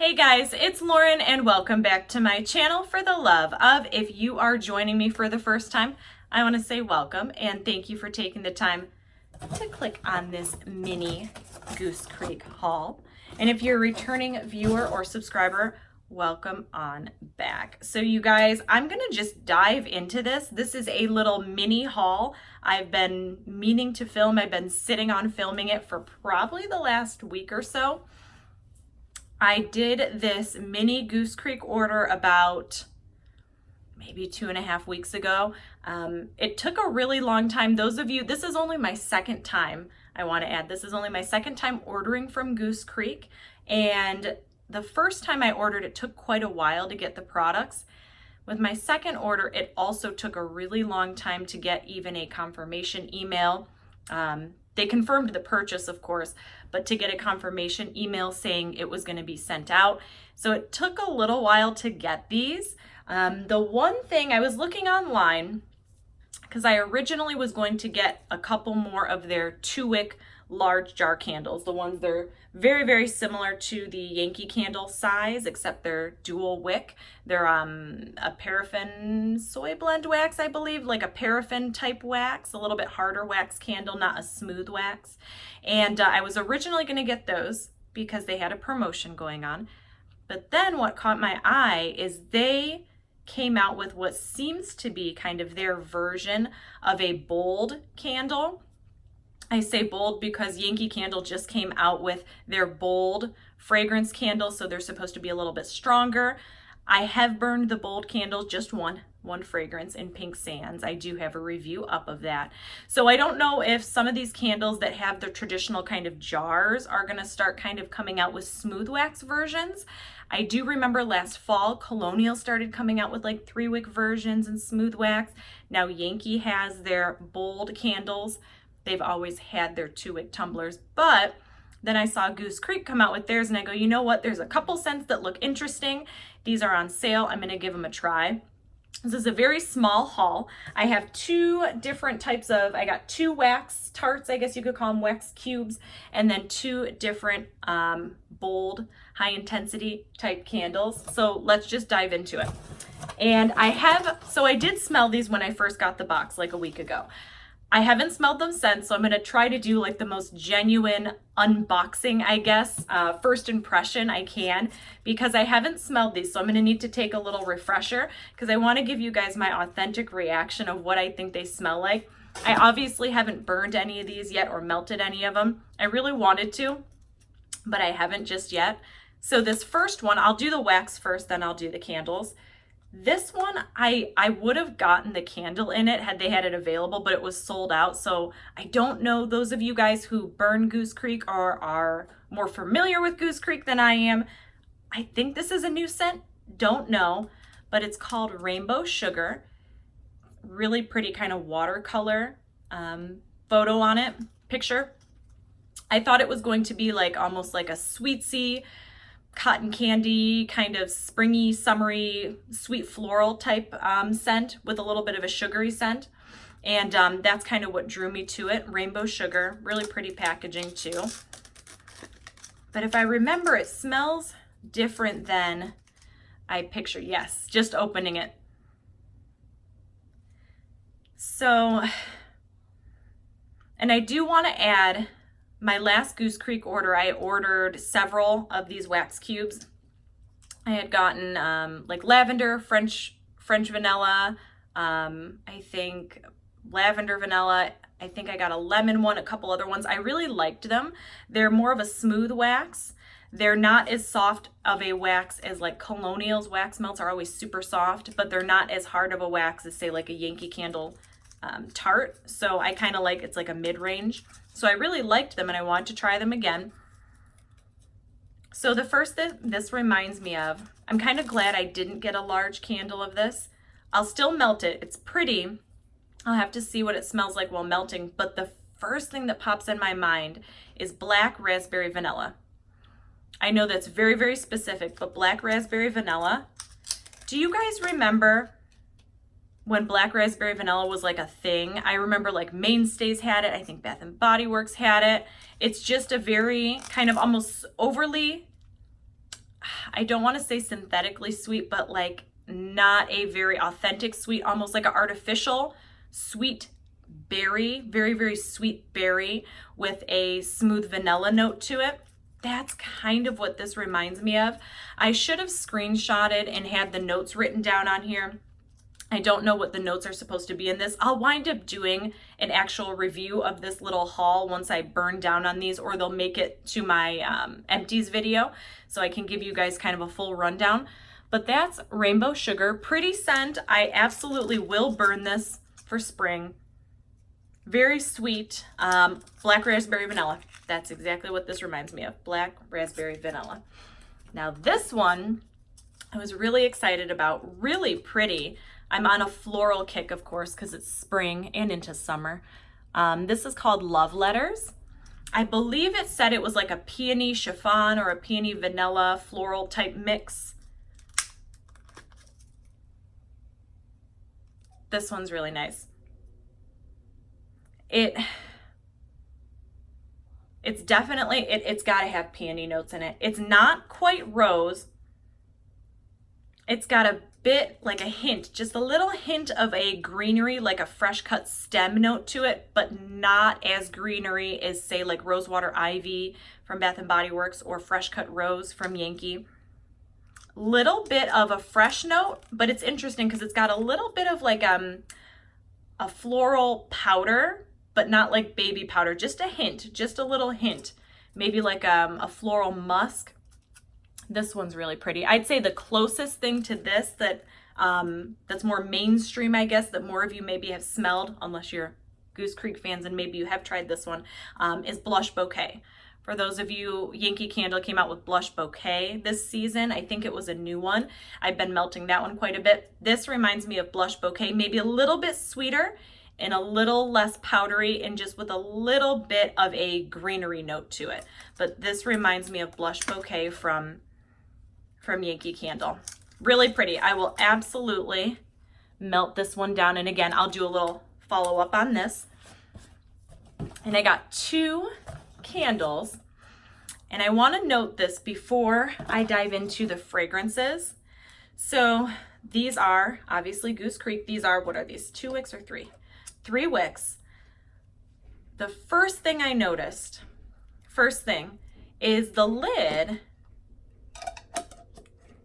Hey guys, it's Lauren and welcome back to my channel for the love of. If you are joining me for the first time, I want to say welcome and thank you for taking the time to click on this mini Goose Creek haul. And if you're a returning viewer or subscriber, welcome on back. So you guys, I'm going to just dive into this. This is a little mini haul I've been meaning to film. I've been sitting on filming it for probably the last week or so. I did this mini Goose Creek order about maybe 2.5 weeks ago. It took a really long time. Those of you, this is only my second time, I want to add, this is only my second time ordering from Goose Creek. And the first time I ordered, it took quite a while to get the products. With my second order, it also took a really long time to get even a confirmation email. They confirmed the purchase, of course, but to get a confirmation email saying it was going to be sent out. So it took a little while to get these. The one thing I was looking online, because I originally was going to get a couple more of their 2-wick large jar candles. The ones they're very, very similar to the Yankee Candle size, except they're dual wick. They're a paraffin soy blend wax, I believe, like a paraffin type wax, a little bit harder wax candle, not a smooth wax. And I was originally going to get those because they had a promotion going on. But then what caught my eye is they came out with what seems to be kind of their version of a bold candle. I say bold because Yankee Candle just came out with their bold fragrance candle, so they're supposed to be a little bit stronger. I have burned the bold candles, just one fragrance in Pink Sands. I do have a review up of that. So I don't know if some of these candles that have the traditional kind of jars are going to start kind of coming out with smooth wax versions. I do remember last fall, Colonial started coming out with like 3-wick versions and smooth wax. Now Yankee has their bold candles. They've always had their 2-wick tumblers, but then I saw Goose Creek come out with theirs and I go, you know what? There's a couple scents that look interesting. These are on sale. I'm going to give them a try. This is a very small haul. I have 2 different types of, I got 2 wax tarts, I guess you could call them wax cubes, and then 2 different bold, high intensity type candles. So let's just dive into it. And I did smell these when I first got the box like a week ago. I haven't smelled them since, so I'm going to try to do like the most genuine unboxing, I guess, first impression I can, because I haven't smelled these. So I'm going to need to take a little refresher because I want to give you guys my authentic reaction of what I think they smell like. I obviously haven't burned any of these yet or melted any of them. I really wanted to, but I haven't just yet. So this first one, I'll do the wax first, then I'll do the candles. This one, I would have gotten the candle in it had they had it available, but it was sold out. So I don't know, those of you guys who burn Goose Creek or are more familiar with Goose Creek than I am. I think this is a new scent, don't know, but it's called Rainbow Sugar. Really pretty kind of watercolor photo on it, picture. I thought it was going to be like almost like a sweetsy, cotton candy, kind of springy, summery, sweet floral type scent with a little bit of a sugary scent. And that's kind of what drew me to it. Rainbow Sugar, really pretty packaging too. But if I remember, it smells different than I picture. Yes, just opening it. So, and I do want to add, my last Goose Creek order, I ordered several of these wax cubes. I had gotten like lavender, French vanilla, I think lavender vanilla. I think I got a lemon one, a couple other ones. I really liked them. They're more of a smooth wax. They're not as soft of a wax as like Colonial's wax melts are always super soft, but they're not as hard of a wax as say like a Yankee Candle tart. So I kind of like, it's like a mid-range. So I really liked them and I want to try them again. So the first that this reminds me of, I'm kind of glad I didn't get a large candle of this. I'll still melt it. It's pretty. I'll have to see what it smells like while melting. But the first thing that pops in my mind is black raspberry vanilla. I know that's very, very specific, but black raspberry vanilla. Do you guys remember when black raspberry vanilla was like a thing? I remember like Mainstays had it. I think Bath and Body Works had it. It's just a very kind of almost overly, I don't want to say synthetically sweet, but like not a very authentic sweet, almost like an artificial sweet berry, very, very sweet berry with a smooth vanilla note to it. That's kind of what this reminds me of. I should have screenshotted and had the notes written down on here. I don't know what the notes are supposed to be in this. I'll wind up doing an actual review of this little haul once I burn down on these, or they'll make it to my empties video so I can give you guys kind of a full rundown. But that's Rainbow Sugar. Pretty scent. I absolutely will burn this for spring. Very sweet. Black raspberry vanilla. That's exactly what this reminds me of. Black raspberry vanilla. Now this one I was really excited about. Really pretty. I'm on a floral kick, of course, because it's spring and into summer. This is called Love Letters. I believe it said it was like a peony chiffon or a peony vanilla floral type mix. This one's really nice. It's definitely, it's got to have peony notes in it. It's not quite rose. It's got a bit, like a hint, just a little hint of a greenery, like a fresh cut stem note to it, but not as greenery as, say, like Rosewater Ivy from Bath & Body Works or Fresh Cut Rose from Yankee. Little bit of a fresh note, but it's interesting because it's got a little bit of like a floral powder, but not like baby powder, just a hint, just a little hint, maybe like a floral musk. This one's really pretty. I'd say the closest thing to this that that's more mainstream, I guess, that more of you maybe have smelled, unless you're Goose Creek fans and maybe you have tried this one, is Blush Bouquet. For those of you, Yankee Candle came out with Blush Bouquet this season. I think it was a new one. I've been melting that one quite a bit. This reminds me of Blush Bouquet, maybe a little bit sweeter and a little less powdery and just with a little bit of a greenery note to it. But this reminds me of Blush Bouquet from Yankee Candle. Really pretty. I will absolutely melt this one down. And again, I'll do a little follow up on this. And I got 2 candles. And I want to note this before I dive into the fragrances. So these are obviously Goose Creek. These are, what are these? 2 wicks or 3? 3 wicks. The first thing I noticed, is the lid.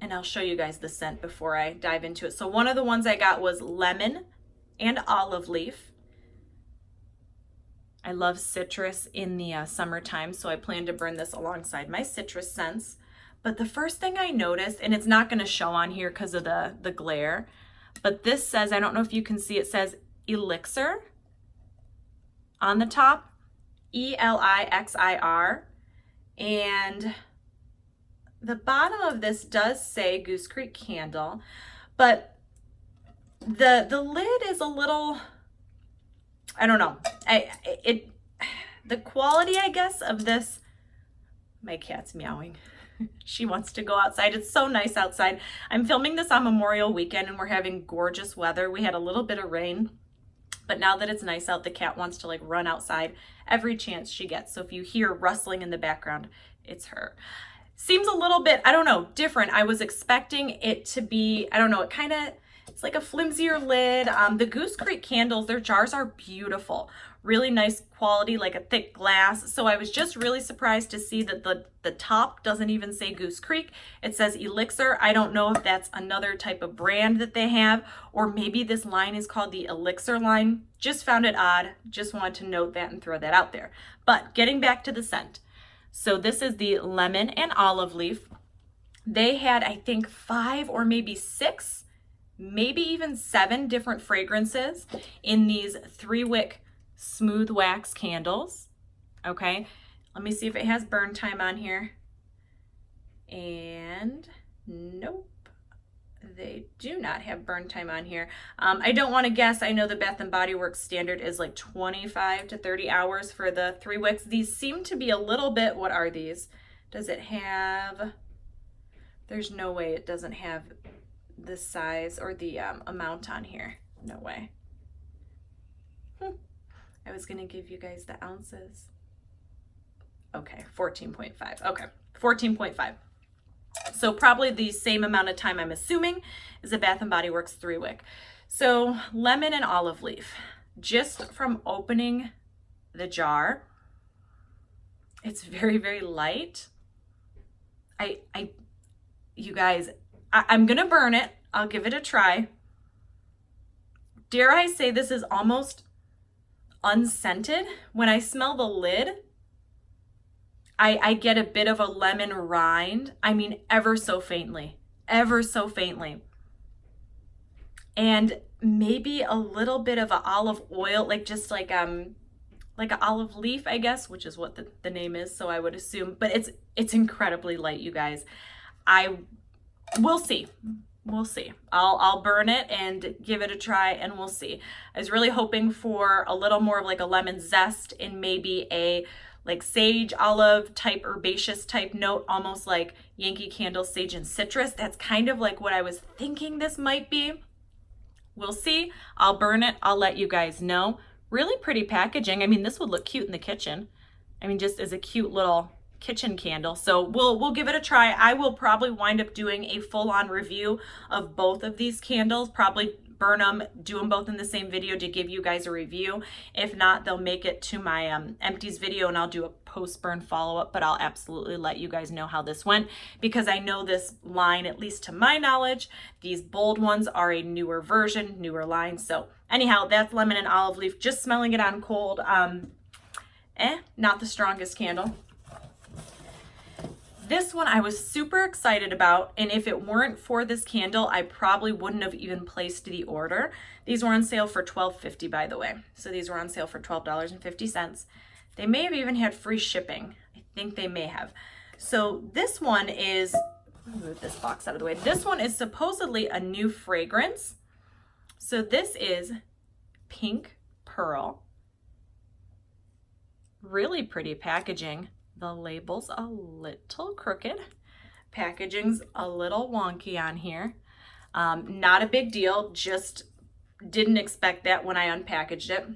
And I'll show you guys the scent before I dive into it. So one of the ones I got was lemon and olive leaf. I love citrus in the summertime, so I plan to burn this alongside my citrus scents. But the first thing I noticed, and it's not going to show on here because of the glare, but this says, I don't know if you can see, it says Elixir on the top, Elixir, and the bottom of this does say Goose Creek Candle, but the lid is a little, I don't know. The quality, I guess, of this, my cat's meowing. She wants to go outside. It's so nice outside. I'm filming this on Memorial Weekend and we're having gorgeous weather. We had a little bit of rain, but now that it's nice out, the cat wants to like run outside every chance she gets. So if you hear rustling in the background, it's her. Seems a little bit, I don't know, different. I was expecting it to be, I don't know, it's like a flimsier lid. The Goose Creek candles, their jars are beautiful. Really nice quality, like a thick glass. So I was just really surprised to see that the top doesn't even say Goose Creek. It says Elixir. I don't know if that's another type of brand that they have, or maybe this line is called the Elixir line. Just found it odd. Just wanted to note that and throw that out there. But getting back to the scent. So this is the lemon and olive leaf. They had, I think, 5 or maybe 6, maybe even 7 different fragrances in these 3-wick smooth wax candles. Okay, let me see if it has burn time on here. And nope, they do not have burn time on here. I don't want to guess. I know the Bath & Body Works standard is like 25 to 30 hours for the 3 wicks. These seem to be a little bit, what are these? Does it have, there's no way it doesn't have the size or the amount on here. No way. I was going to give you guys the ounces. Okay, 14.5. Okay, 14.5. So probably the same amount of time, I'm assuming, as a Bath & Body Works 3-wick. So lemon and olive leaf. Just from opening the jar, it's very, very light. You guys, I'm gonna burn it. I'll give it a try. Dare I say this is almost unscented? When I smell the lid, I get a bit of a lemon rind. I mean, ever so faintly, ever so faintly. And maybe a little bit of an olive oil, like just like an olive leaf, I guess, which is what the name is. So I would assume, but it's incredibly light, you guys. We'll see. We'll see. I'll burn it and give it a try, and we'll see. I was really hoping for a little more of like a lemon zest and maybe a like sage, olive type, herbaceous type note, almost like Yankee Candle sage and citrus. That's kind of like what I was thinking this might be. We'll see. I'll burn it. I'll let you guys know. Really pretty packaging. I mean, this would look cute in the kitchen. I mean, just as a cute little kitchen candle. So we'll give it a try. I will probably wind up doing a full-on review of both of these candles, probably burn them, do them both in the same video to give you guys a review. If not, they'll make it to my empties video and I'll do a post-burn follow-up, but I'll absolutely let you guys know how this went, because I know this line, at least to my knowledge, these bold ones are a newer version, newer line. So anyhow, that's lemon and olive leaf. Just smelling it on cold. Not the strongest candle. This one I was super excited about, and if it weren't for this candle, I probably wouldn't have even placed the order. These were on sale for $12.50, by the way. So these were on sale for $12.50. They may have even had free shipping. I think they may have. So this one is, let me move this box out of the way. This one is supposedly a new fragrance. So this is Pink Pearl. Really pretty packaging. The label's a little crooked. Packaging's a little wonky on here. Not a big deal, just didn't expect that when I unpackaged it.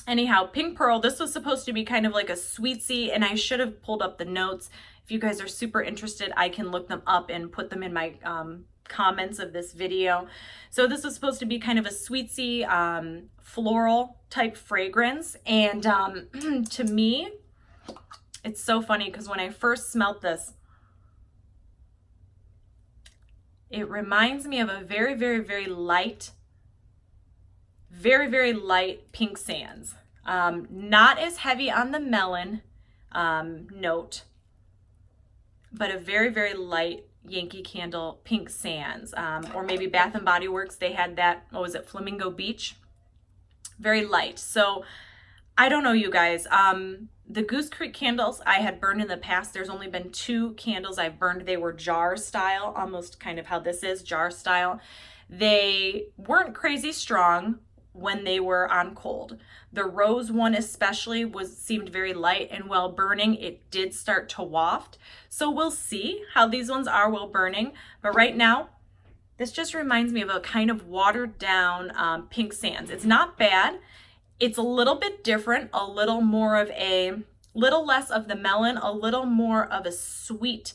Anyhow, Pink Pearl, this was supposed to be kind of like a sweetsy, and I should have pulled up the notes. If you guys are super interested, I can look them up and put them in my comments of this video. So this was supposed to be kind of a sweetsy, floral type fragrance. And to me, it's so funny because when I first smelt this, it reminds me of a very, very, very light, pink sands. Not as heavy on the melon note, but a very, very light Yankee Candle pink sands. Or maybe Bath & Body Works, they had that, what was it, Flamingo Beach? Very light. So I don't know, you guys. The Goose Creek candles I had burned in the past, there's only been 2 candles I've burned. They were jar style, almost kind of how this is, jar style. They weren't crazy strong when they were on cold. The rose one especially seemed very light, and while burning, it did start to waft. So we'll see how these ones are while burning. But right now, this just reminds me of a kind of watered down pink sands. It's not bad. It's a little bit different, a little more of little less of the melon, a little more of a sweet,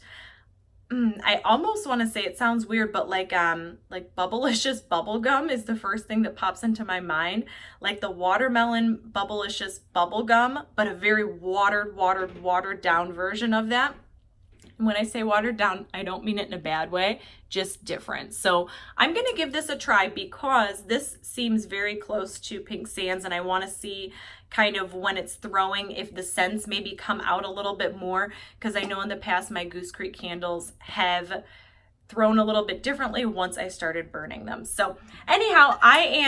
I almost want to say, it sounds weird, but like Bubblicious bubble gum is the first thing that pops into my mind. Like the watermelon Bubblicious bubble gum, but a very watered down version of that. And when I say watered down, I don't mean it in a bad way, just different. So I'm going to give this a try because this seems very close to Pink Sands, and I want to see kind of when it's throwing, if the scents maybe come out a little bit more, because I know in the past my Goose Creek candles have thrown a little bit differently once I started burning them. So anyhow,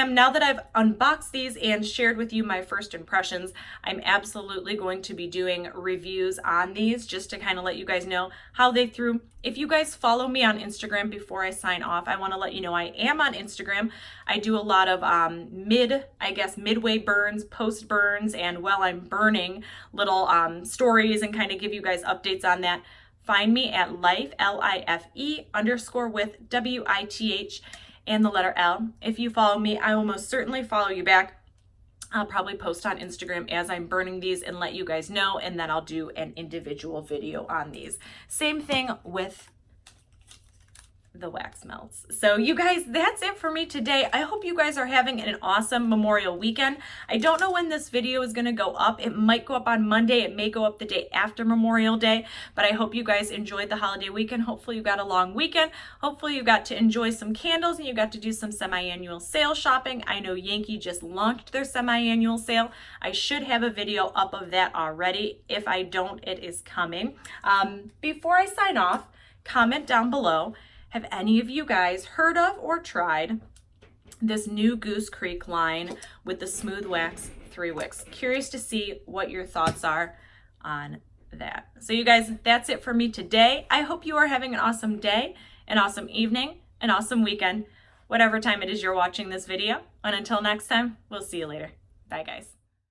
now that I've unboxed these and shared with you my first impressions, I'm absolutely going to be doing reviews on these just to kind of let you guys know how they threw. If you guys follow me on Instagram, before I sign off, I want to let you know I am on Instagram. I do a lot of midway burns, post burns, and while I'm burning, little stories, and kind of give you guys updates on that. Find me at life, L-I-F-E _ W-I-T-H and the letter L. If you follow me, I will most certainly follow you back. I'll probably post on Instagram as I'm burning these and let you guys know, and then I'll do an individual video on these. Same thing with the wax melts. So you guys, that's it for me today. I hope you guys are having an awesome Memorial weekend. I don't know when this video is going to go up. It might go up on Monday. It may go up the day after Memorial Day, but I hope you guys enjoyed the holiday weekend. Hopefully you got a long weekend. Hopefully you got to enjoy some candles and you got to do some semi-annual sale shopping. I know Yankee just launched their semi-annual sale. I should have a video up of that already. If I don't, it is coming. Before I sign off, comment down below. Have any of you guys heard of or tried this new Goose Creek line with the Smooth Wax 3 wicks? Curious to see what your thoughts are on that. So you guys, that's it for me today. I hope you are having an awesome day, an awesome evening, an awesome weekend, whatever time it is you're watching this video. And until next time, we'll see you later. Bye, guys.